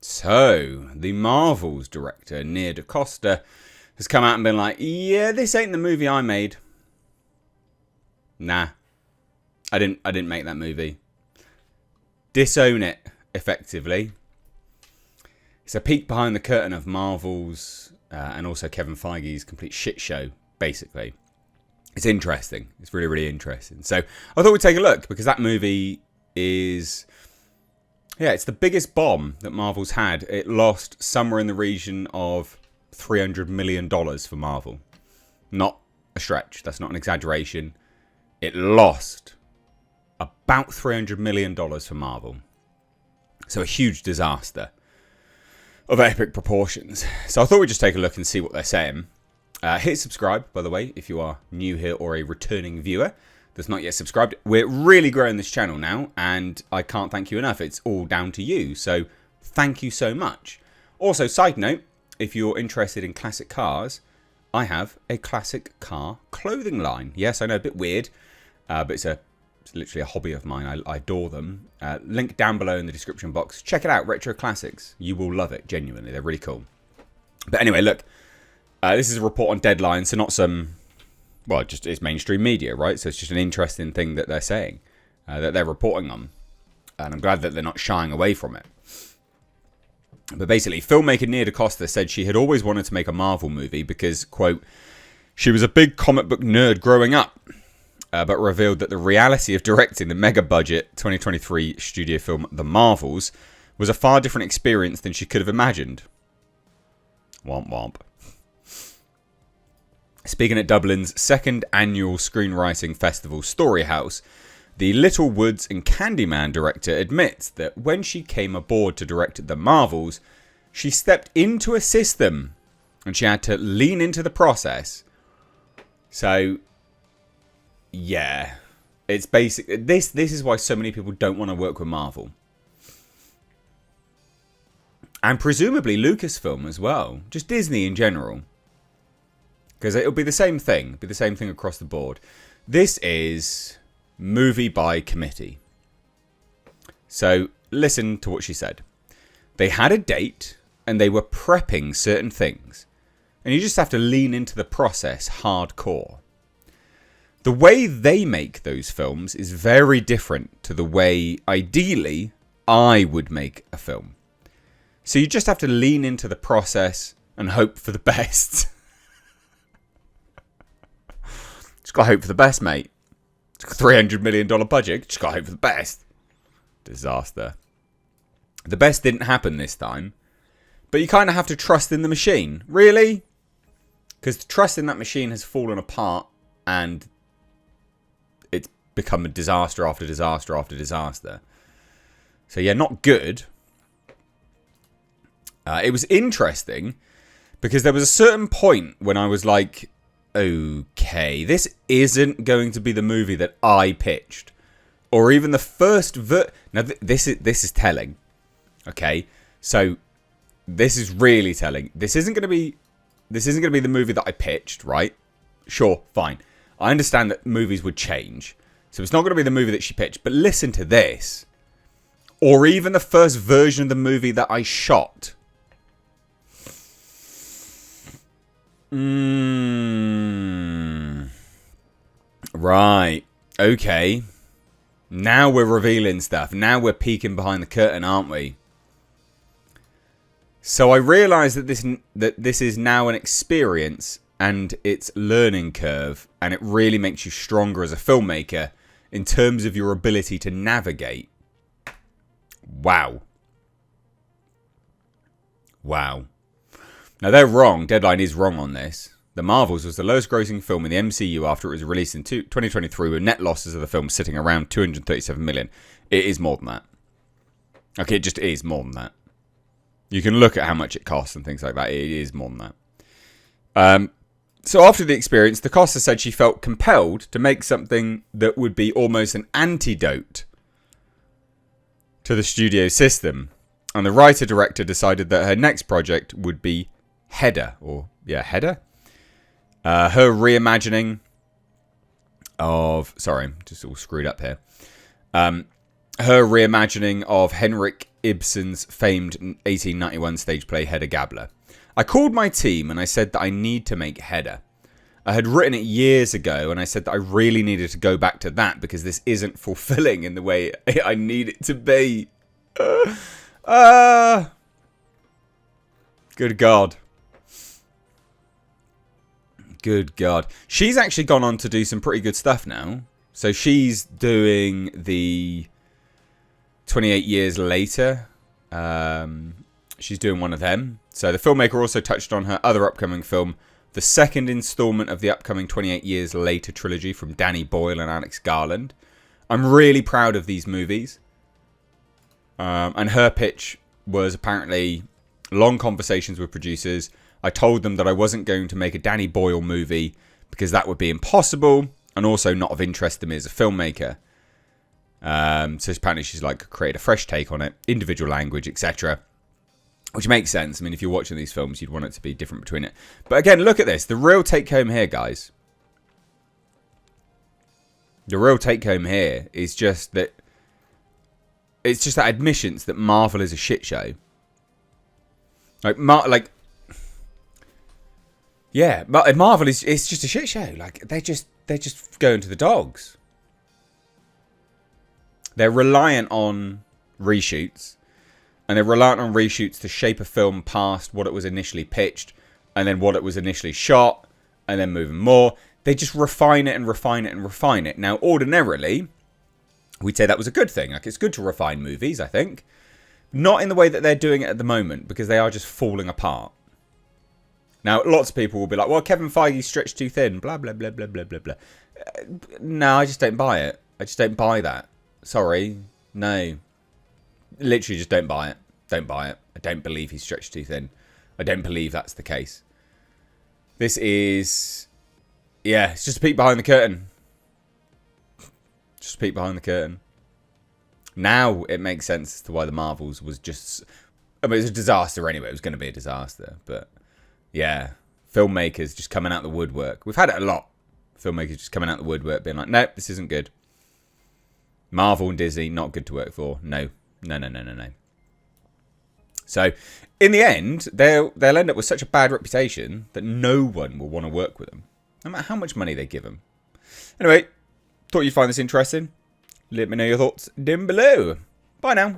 So, the Marvel's director, Nia DaCosta, has come out and been like, yeah, this ain't the movie I made. Nah. I didn't make that movie. Disown it, effectively. It's a peek behind the curtain of Marvel's and also Kevin Feige's complete shit show, basically. It's interesting. It's really, really interesting. So I thought we'd take a look because that movie is... Yeah, it's the biggest bomb that Marvel's had. It lost somewhere in the region of $300 million for Marvel. Not a stretch. That's not an exaggeration. It lost about $300 million for Marvel. So a huge disaster of epic proportions. So I thought we'd just take a look and see what they're saying. Hit subscribe, by the way, if you are new here or a returning viewer that's not yet subscribed. We're really growing this channel now, and I can't thank you enough. It's all down to you, so thank you so much. Also, side note, if you're interested in classic cars, I have a classic car clothing line. Yes, I know, a bit weird, but it's literally a hobby of mine. I adore them. Link down below in the description box. Check it out, Retro Classics. You will love it, genuinely. They're really cool. But anyway, look, this is a report on Deadline, so not some... Well, just it's mainstream media, right? So it's just an interesting thing that they're saying, that they're reporting on. And I'm glad that they're not shying away from it. But basically, filmmaker Nia DaCosta said she had always wanted to make a Marvel movie because, quote, she was a big comic book nerd growing up, but revealed that the reality of directing the mega-budget 2023 studio film The Marvels was a far different experience than she could have imagined. Womp womp. Speaking at Dublin's second annual screenwriting festival, Storyhouse, the Little Woods and Candyman director admits that when she came aboard to direct The Marvels, she stepped in to assist them, and she had to lean into the process. So, yeah, it's basic. This is why so many people don't want to work with Marvel, and presumably Lucasfilm as well, just Disney in general. Because it'll be the same thing. It'll be the same thing across the board. This is movie by committee. So listen to what she said. They had a date and they were prepping certain things. And you just have to lean into the process hardcore. The way they make those films is very different to the way, ideally, I would make a film. So you just have to lean into the process and hope for the best. Just got to hope for the best, mate. It's got a $300 million budget. Just got to hope for the best. Disaster. The best didn't happen this time. But you kind of have to trust in the machine. Really? Because the trust in that machine has fallen apart. And it's become a disaster after disaster after disaster. So yeah, not good. It was interesting. Because there was a certain point when I was like... Okay, this isn't going to be the movie that I pitched, or even the first Now this is telling. Okay, so this is really telling. This isn't going to be the movie that I pitched, right? Sure, fine. I understand that movies would change, so it's not going to be the movie that she pitched. But listen to this, or even the first version of the movie that I shot. Right. Okay. Now we're revealing stuff. Now we're peeking behind the curtain, aren't we? So I realise that this is now an experience and it's learning curve, and it really makes you stronger as a filmmaker in terms of your ability to navigate. Wow. Wow. Now, they're wrong. Deadline is wrong on this. The Marvels was the lowest grossing film in the MCU after it was released in 2023, with net losses of the film sitting around $237 million. It is more than that. Okay, it just is more than that. You can look at how much it costs and things like that. It is more than that. So after the experience, DaCosta said she felt compelled to make something that would be almost an antidote to the studio system. And the writer-director decided that her next project would be Heather. Her reimagining of... Sorry, just all screwed up here. Her reimagining of Henrik Ibsen's famed 1891 stage play Hedda Gabler. I called my team and I said that I need to make Hedda. I had written it years ago and I said that I really needed to go back to that because this isn't fulfilling in the way I need it to be. Good God. Good God. She's actually gone on to do some pretty good stuff now. So she's doing the 28 Years Later. She's doing one of them. So the filmmaker also touched on her other upcoming film, the second installment of the upcoming 28 Years Later trilogy from Danny Boyle and Alex Garland. I'm really proud of these movies. And her pitch was apparently long conversations with producers. I told them that I wasn't going to make a Danny Boyle movie because that would be impossible and also not of interest to me as a filmmaker. So apparently she's like create a fresh take on it, individual language, etc. Which makes sense. I mean, if you're watching these films, you'd want it to be different between it. But again, look at this. The real take home here, guys. The real take home here is just that it's just that admissions that Marvel is a shit show. Yeah, Marvel is it's just a shit show. Like they're just going to the dogs. They're reliant on reshoots. And they're reliant on reshoots to shape a film past what it was initially pitched, and then what it was initially shot, and then moving more. They just refine it and refine it and refine it. Now, ordinarily, we'd say that was a good thing. Like, it's good to refine movies, I think. Not in the way that they're doing it at the moment, because they are just falling apart. Now, lots of people will be like, well, Kevin Feige stretched too thin, blah, blah, blah, blah, blah, blah, blah. No, I just don't buy it. I just don't buy that. Sorry. No. Literally just don't buy it. Don't buy it. I don't believe he's stretched too thin. I don't believe that's the case. This is... yeah, it's just a peek behind the curtain. Just a peek behind the curtain. Now it makes sense as to why the Marvels was just... I mean, it was a disaster anyway. It was going to be a disaster. But, yeah. Filmmakers just coming out the woodwork. We've had it a lot. Filmmakers just coming out the woodwork being like, nope, this isn't good. Marvel and Disney, not good to work for. No. No. So, in the end, they'll end up with such a bad reputation that no one will want to work with them, no matter how much money they give them. Anyway, thought you'd find this interesting. Let me know your thoughts down below. Bye now.